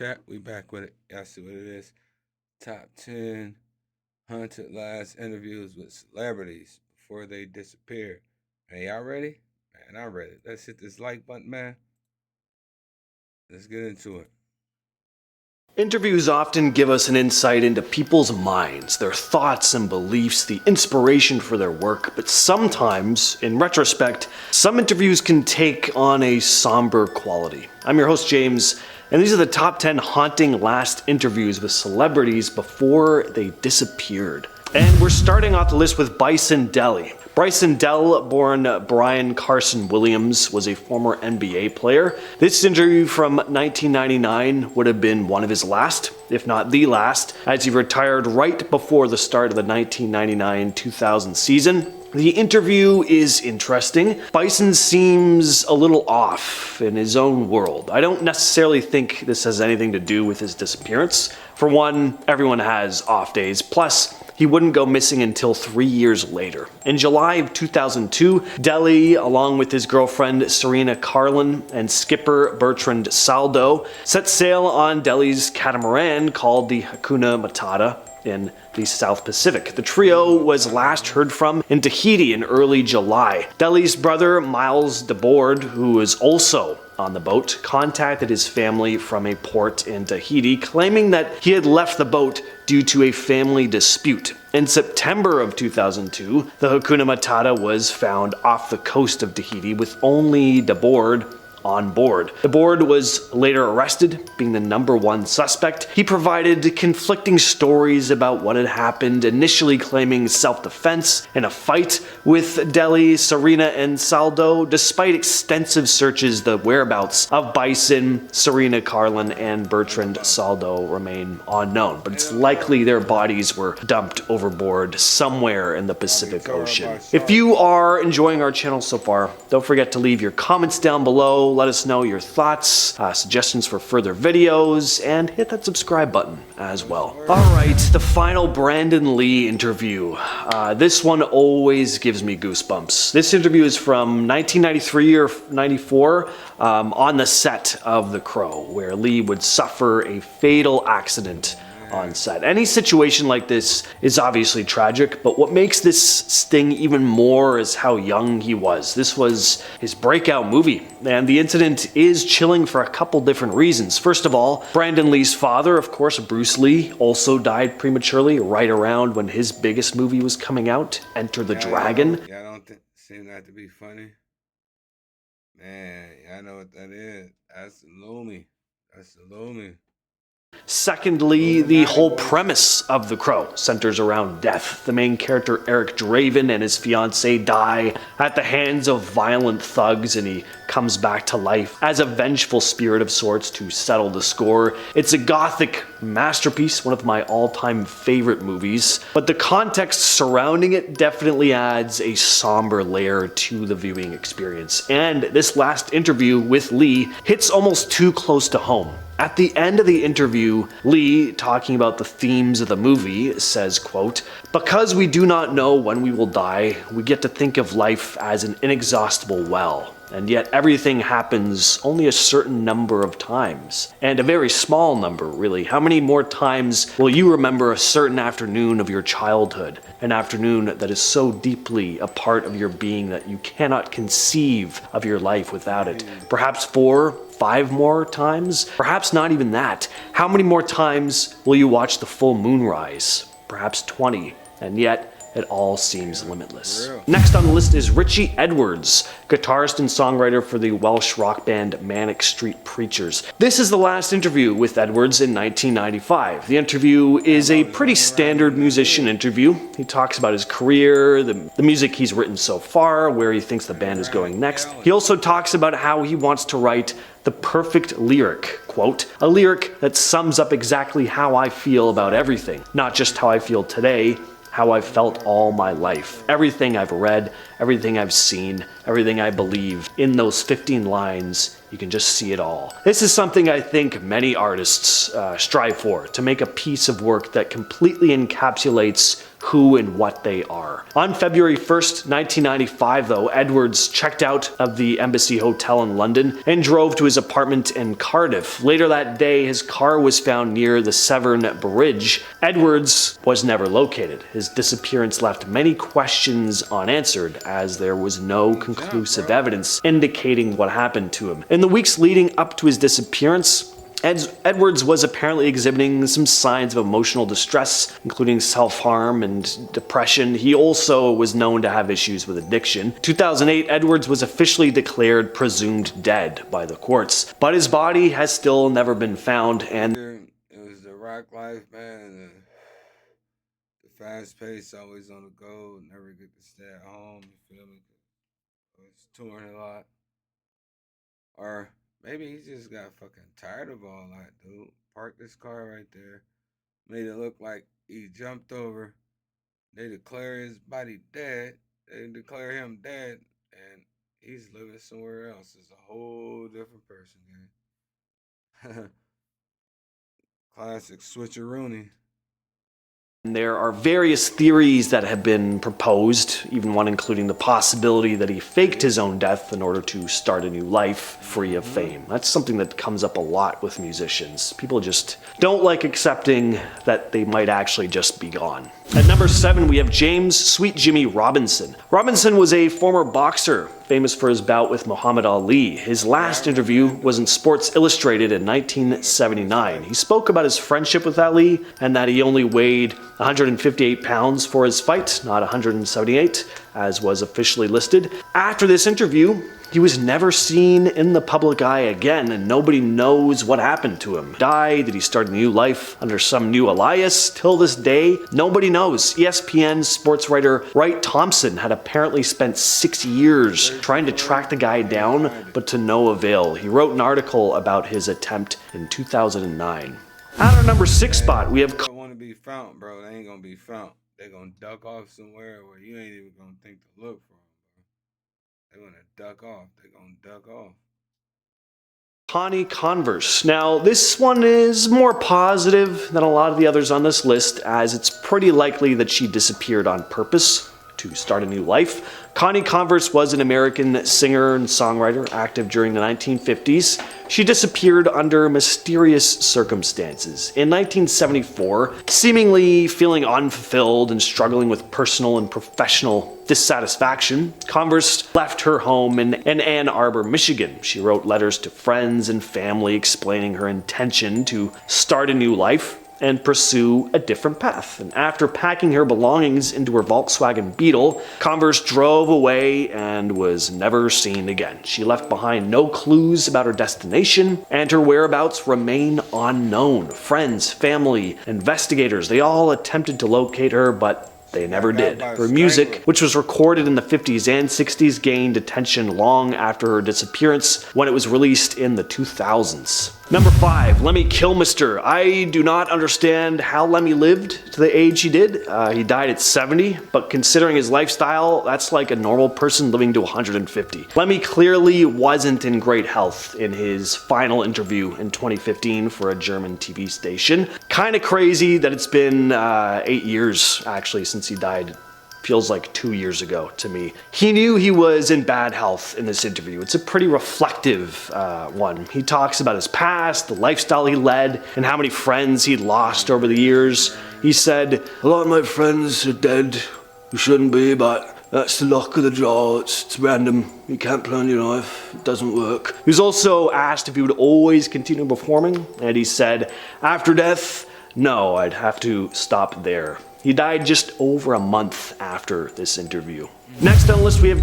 Chat, we back with it. Y'all see what it is. Top 10 haunted last interviews with celebrities before they disappear. Man, y'all ready? Man, I'm ready. Let's hit this like button, man. Let's get into it. Interviews often give us an insight into people's minds, their thoughts and beliefs, the inspiration for their work, but sometimes, in retrospect, some interviews can take on a somber quality. I'm your host, James, and these are the top 10 haunting last interviews with celebrities before they disappeared. And we're starting off the list with Bryson DeChambeau. Bryson DeChambeau, born Brian Carson Williams, was a former NBA player. This interview from 1999 would have been one of his last, if not the last, as he retired right before the start of the 1999-2000 season. The interview is interesting. Bryson seems a little off in his own world. I don't necessarily think this has anything to do with his disappearance. For one, everyone has off days. Plus, he wouldn't go missing until 3 years later. In July of 2002, DeChambeau, along with his girlfriend Serena Carlin and skipper Bertrand Saldo, set sail on DeChambeau's catamaran called the Hakuna Matata in the South Pacific. The trio was last heard from in Tahiti in early July. DeChambeau's brother, Miles DeBoard, who was also on the boat, contacted his family from a port in Tahiti, claiming that he had left the boat due to a family dispute. In September of 2002, the Hakuna Matata was found off the coast of Tahiti with only DeBoard on board. DeBoard was later arrested, being the #1 suspect. He provided conflicting stories about what had happened, initially claiming self-defense in a fight with DeChambeau, Serena, and Saldo. Despite extensive searches, the whereabouts of Bryson, Serena Carlin, and Bertrand Saldo remain unknown, but it's likely their bodies were dumped overboard somewhere in the Pacific Ocean. If you are enjoying our channel so far, don't forget to leave your comments down below. Let us know your thoughts, suggestions for further videos, and hit that subscribe button as well. Alright, the final Brandon Lee interview. This one always gives me goosebumps. This interview is from 1993 or 94 on the set of The Crow, where Lee would suffer a fatal accident on set. Any situation like this is obviously tragic, but what makes this sting even more is how young he was. This was his breakout movie, and the incident is chilling for a couple different reasons. First of all, Brandon Lee's father, of course, Bruce Lee, also died prematurely right around when his biggest movie was coming out, Enter the Dragon. Yeah, I don't seem that to be funny. Man, I know what that is. That's Loomy. That's Loomy. Secondly, the whole premise of The Crow centers around death. The main character, Eric Draven, and his fiancée die at the hands of violent thugs, and he comes back to life as a vengeful spirit of sorts to settle the score. It's a gothic masterpiece, one of my all-time favorite movies, but the context surrounding it definitely adds a somber layer to the viewing experience. And this last interview with Lee hits almost too close to home. At the end of the interview, Lee, talking about the themes of the movie, says, quote, "Because we do not know when we will die, we get to think of life as an inexhaustible well. And yet everything happens only a certain number of times. And a very small number, really. How many more times will you remember a certain afternoon of your childhood? An afternoon that is so deeply a part of your being that you cannot conceive of your life without it. Perhaps 4, 5 more times? Perhaps not even that. How many more times will you watch the full moon rise? Perhaps 20. And yet, it all seems limitless." Next on the list is Richie Edwards, guitarist and songwriter for the Welsh rock band Manic Street Preachers. This is the last interview with Edwards in 1995. The interview is a pretty standard musician interview. He talks about his career, the music he's written so far, where he thinks the band is going next. He also talks about how he wants to write the perfect lyric, quote, "A lyric that sums up exactly how I feel about everything, not just how I feel today, how I've felt all my life. Everything I've read, everything I've seen, everything I believe. In those 15 lines, you can just see it all." This is something I think many artists strive for, to make a piece of work that completely encapsulates who and what they are. On February 1st, 1995, though, Edwards checked out of the Embassy Hotel in London and drove to his apartment in Cardiff. Later that day, his car was found near the Severn Bridge. Edwards was never located. His disappearance left many questions unanswered, as there was no conclusive evidence indicating what happened to him. In the weeks leading up to his disappearance, Edwards was apparently exhibiting some signs of emotional distress, including self-harm and depression. He also was known to have issues with addiction. In 2008, Edwards was officially declared presumed dead by the courts, but his body has still never been found. And it was the rock life, man. The fast pace, always on the go, never get to stay at home. You feel me? Was touring a lot, or maybe he just got fucking tired of all that, dude. Parked this car right there, made it look like he jumped over. They declare his body dead. They declare him dead, and he's living somewhere else. It's a whole different person, gang. Classic switcheroony. There are various theories that have been proposed, even one including the possibility that he faked his own death in order to start a new life free of fame. That's something that comes up a lot with musicians. People just don't like accepting that they might actually just be gone. At number 7, we have James Sweet Jimmy Robinson. Robinson was a former boxer, famous for his bout with Muhammad Ali. His last interview was in Sports Illustrated in 1979. He spoke about his friendship with Ali and that he only weighed 158 pounds for his fight, not 178, as was officially listed. After this interview, he was never seen in the public eye again, and nobody knows what happened to him. Died? Did he start a new life under some new alias? Till this day, nobody knows. ESPN sports writer Wright Thompson had apparently spent 6 years trying to track the guy down, but to no avail. He wrote an article about his attempt in 2009. At our number 6 spot, we have... They want to be found, bro. They ain't gonna be found. They gonna duck off somewhere where you ain't even gonna think to look for them. They want to duck off. They gonna duck off. Connie Converse. Now, this one is more positive than a lot of the others on this list, as it's pretty likely that she disappeared on purpose to start a new life. Connie Converse was an American singer and songwriter active during the 1950s. She disappeared under mysterious circumstances. In 1974, seemingly feeling unfulfilled and struggling with personal and professional dissatisfaction, Converse left her home in Ann Arbor, Michigan. She wrote letters to friends and family explaining her intention to start a new life and pursue a different path. And after packing her belongings into her Volkswagen Beetle, Converse drove away and was never seen again. She left behind no clues about her destination, and her whereabouts remain unknown. Friends, family, investigators, they all attempted to locate her, but they never did. Her music, which was recorded in the 50s and 60s, gained attention long after her disappearance when it was released in the 2000s. Number 5, Lemmy Kilmister. I do not understand how Lemmy lived to the age he did. He died at 70, but considering his lifestyle, that's like a normal person living to 150. Lemmy clearly wasn't in great health in his final interview in 2015 for a German TV station. Kinda crazy that it's been 8 years, actually, since he died. Feels like 2 years ago to me. He knew he was in bad health in this interview. It's a pretty reflective one. He talks about his past, the lifestyle he led, and how many friends he'd lost over the years. He said, "A lot of my friends are dead who shouldn't be, but that's the luck of the draw. It's random. You can't plan your life. It doesn't work." He was also asked if he would always continue performing, and he said, "After death, no, I'd have to stop there." He died just over a month after this interview. Next on the list we have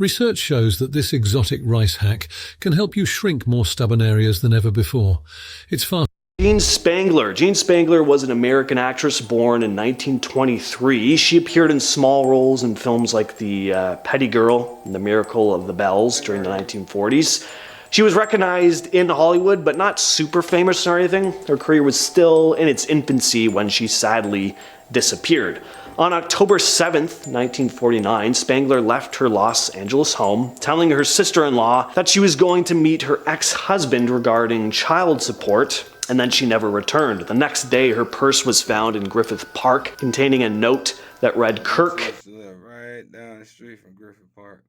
Research shows that this exotic rice hack can help you shrink more stubborn areas than ever before. It's fast. Jean Spangler. Jean Spangler was an American actress born in 1923. She appeared in small roles in films like The Petty Girl and The Miracle of the Bells during the 1940s. She was recognized in Hollywood, but not super famous or anything. Her career was still in its infancy when she sadly disappeared. On October 7th, 1949, Spangler left her Los Angeles home, telling her sister-in-law that she was going to meet her ex-husband regarding child support. and then she never returned. The next day, her purse was found in Griffith Park containing a note that read, "Kirk." I live right down the street from Griffith Park.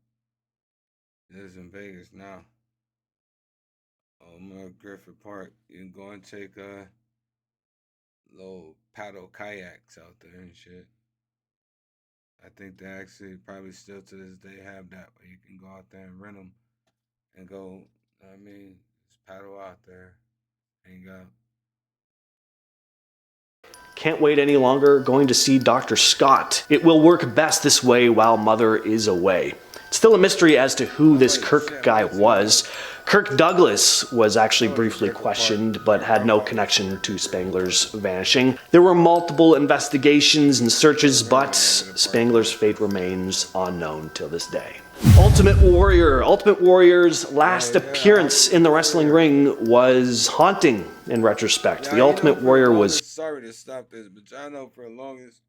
Lives in Vegas now. Griffith Park. You can go and take little paddle kayaks out there and shit. I think they actually probably still to this day have that where you can go out there and rent them and go, just paddle out there, hang out. Can't wait any longer, going to see Dr. Scott. It will work best this way while Mother is away. It's still a mystery as to who this Kirk guy was. Kirk Douglas was actually briefly questioned, but had no connection to Spangler's vanishing. There were multiple investigations and searches, but Spangler's fate remains unknown till this day. Ultimate Warrior. Ultimate Warrior's last appearance in the wrestling ring was haunting in retrospect. The Ultimate Warrior was... Sorry to stop this, but y'all know for the longest,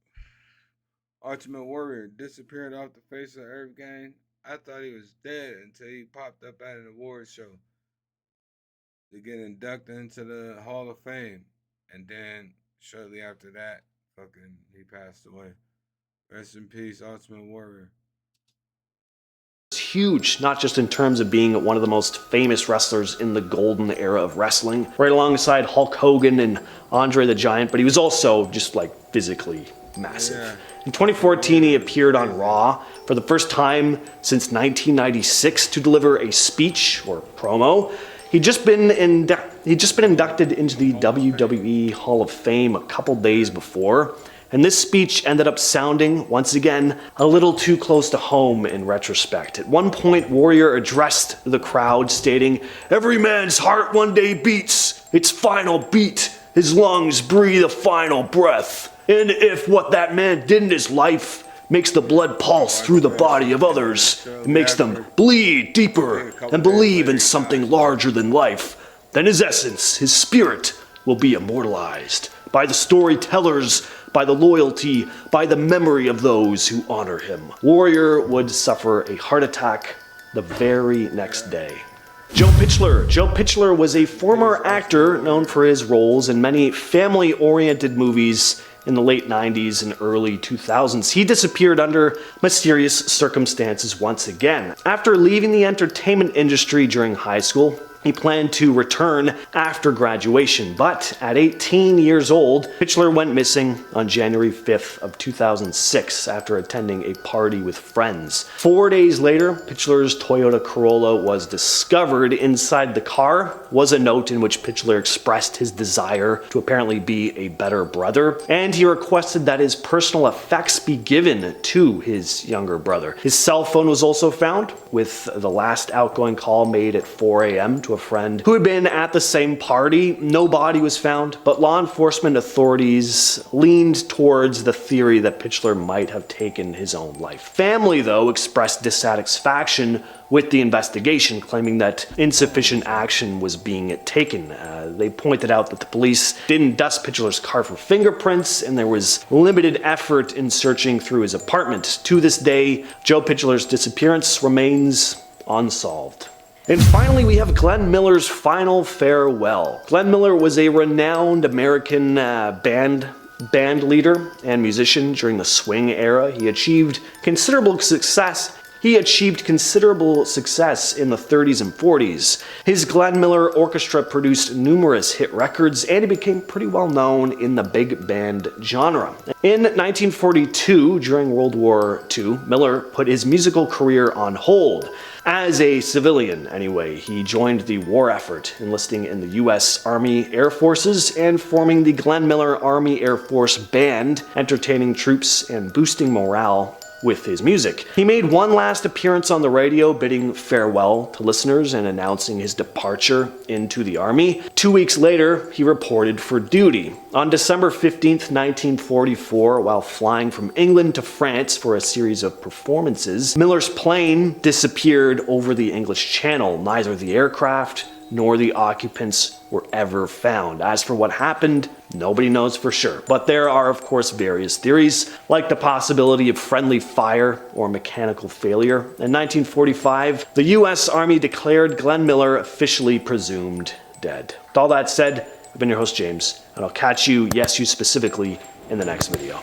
Ultimate Warrior disappeared off the face of Earth Gang. I thought he was dead until he popped up at an awards show to get inducted into the Hall of Fame. And then shortly after that, he passed away. Rest in peace, Ultimate Warrior. Huge, not just in terms of being one of the most famous wrestlers in the golden era of wrestling, right alongside Hulk Hogan and Andre the Giant, but he was also just like physically massive. Yeah. In 2014, he appeared on Raw for the first time since 1996 to deliver a speech or promo. He'd just been inducted into the WWE Hall of Fame a couple days before, and this speech ended up sounding, once again, a little too close to home in retrospect. At one point, Warrior addressed the crowd, stating, "Every man's heart one day beats its final beat. His lungs breathe a final breath. And if what that man did in his life makes the blood pulse through the body of others, it makes them bleed deeper and believe in something larger than life, then his essence, his spirit, will be immortalized by the storytellers, by the loyalty, by the memory of those who honor him." Warrior would suffer a heart attack the very next day. Joe Pitler. Joe Pitler was a former actor known for his roles in many family-oriented movies in the late 90s and early 2000s. He disappeared under mysterious circumstances once again. After leaving the entertainment industry during high school, he planned to return after graduation, but at 18 years old, Pitler went missing on January 5th of 2006 after attending a party with friends. 4 days later, Pitler's Toyota Corolla was discovered. Inside the car was a note in which Pitler expressed his desire to apparently be a better brother, and he requested that his personal effects be given to his younger brother. His cell phone was also found, with the last outgoing call made at 4 a.m. to a friend who had been at the same party. No body was found, but law enforcement authorities leaned towards the theory that Pitler might have taken his own life. Family, though, expressed dissatisfaction with the investigation, claiming that insufficient action was being taken. They pointed out that the police didn't dust Pitler's car for fingerprints, and there was limited effort in searching through his apartment. To this day, Joe Pitler's disappearance remains unsolved. And finally, we have Glenn Miller's final farewell. Glenn Miller was a renowned American band leader and musician during the swing era. He achieved considerable success in the 30s and 40s. His Glenn Miller Orchestra produced numerous hit records, and he became pretty well known in the big band genre. In 1942, during World War II, Miller put his musical career on hold. As a civilian, anyway, he joined the war effort, enlisting in the U.S. Army Air Forces and forming the Glenn Miller Army Air Force Band, entertaining troops and boosting morale with his music. He made one last appearance on the radio, bidding farewell to listeners and announcing his departure into the Army. 2 weeks later, he reported for duty. On December 15th, 1944, while flying from England to France for a series of performances, Miller's plane disappeared over the English Channel. Neither the aircraft nor the occupants were ever found. As for what happened, nobody knows for sure. But there are, of course, various theories, like the possibility of friendly fire or mechanical failure. In 1945, the U.S. Army declared Glenn Miller officially presumed dead. With all that said, I've been your host, James, and I'll catch you, yes, you specifically, in the next video.